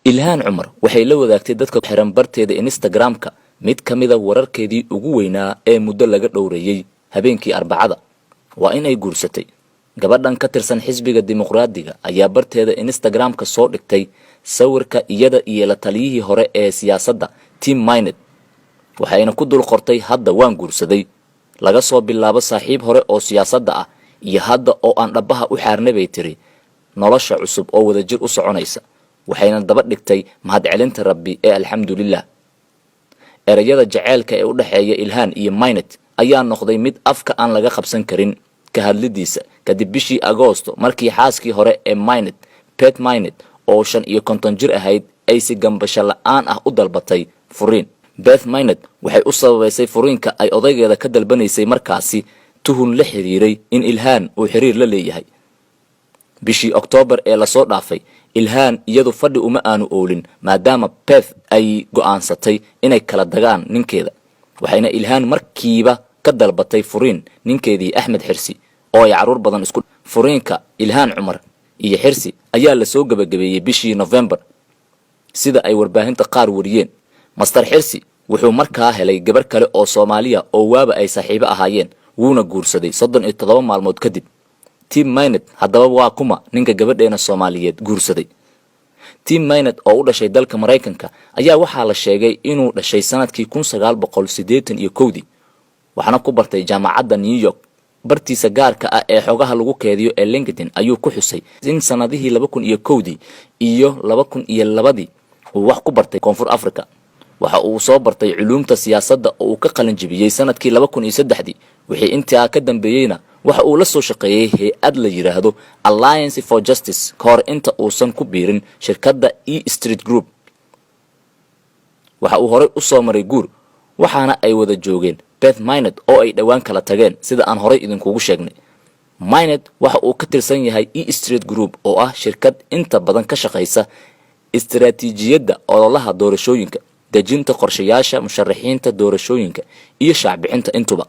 Ilhaan Cumar waxay la wadaagtay dadka xiran barteeda Instagram-ka mid kamida wararkeedii ugu weynaa ee muddo laga dhowreeyay habeenkii Arbacada waa in ay guursatay. Gabadhan ka tirsan xisbiga dimuqraadiga ayaa barteeda Instagram-ka soo dhigtay sawirka iyada iyo la taliyihii hore ee siyaasadda Tim Maynard, waxayna ku dul qortay hadda waan guursaday, laga soo bilaabo saaxiib hore oo siyaasadda ah iyo hadda oo aan dhabaha u xaarnay bay tiri nolosha cusub oo wadajir u soconaysa. waxayna daba dhigtay mahadcelinta Rabbi ee alxamdulillah. erayada jaceylka ee u dhaxeeya Ilhaan iyo Maynard ayaa noqday mid afka aan laga qabsan karin ka hadlidiisa kadib bishii Agoosto markii xaaskii hore ee Maynard, Beth Maynard oo 55 jir ahayd ay si gambasho la'aan ah u dalbatay furiin. Beth Maynard waxay u sababaysay furiinka ay odaygeeda ka dalbanaysay markaasi tuhun la xiriiray in Ilhaan uu xiriir la leeyahay. bishii Oktoobar ee la soo dhaafay, Ilhaan iyadu fadhi uma aanu oolin maadaama Beth ay go'aansatay inay kala dagaan ninkeeda. waxayna Ilhaan markiiba ka dalbatay furiin ninkeedii Axmed Xirsi oo ay caruur badan isku. furiinka Ilhaan Cumar iyo Xirsi ayaa la soo gabagabeeyay bishii November sida ay warbaahinta qaar wariyeen. Master Xirsi wuxuu markaa helay gabar kale oo Soomaaliya oo waaba ay saaxiibo ahaayeen, wuuna guursaday 37 maalmood kadib. Tim Maynard haddaba waa kuma ninka gabadheena Soomaaliyeed guursaday. Tim Maynard oo u dhashay dalka Mareykanka ayaa waxaa la sheegay inuu dhashay sanadkii 1981 waxaana ku bartay jaamacadda New York. bartiisa gaarka ah ee xogaha lagu keediyo ee LinkedIn ayuu ku xusay in sanadihii 2001 iyo 2002 uu wax ku bartay Koonfur Afrika. waxa uu soo bartay culuumta siyaasadda oo uu ka qalin jabiyay sanadkii 2003. wixii intaa ka dambeeyayna waxa uu la soo shaqeeyay hay'ad la yiraahdo Alliance for Justice kahor inta uusan ku biirin shirkadda E Street Group. waxa uu hore u soo maray guur waxaana ay wada joogeen Beth Maynard oo ay dhawaan kala tageen sida aan hore idinkugu sheegnay. Maynard waxa uu ka tirsan yahay E Street Group oo ah shirkad inta badan ka shaqeysa istiraatiijiyadda ololaha doorashooyinka, dejinta qorshayaasha musharaxiinta doorashooyinka iyo shacbixinta intuba.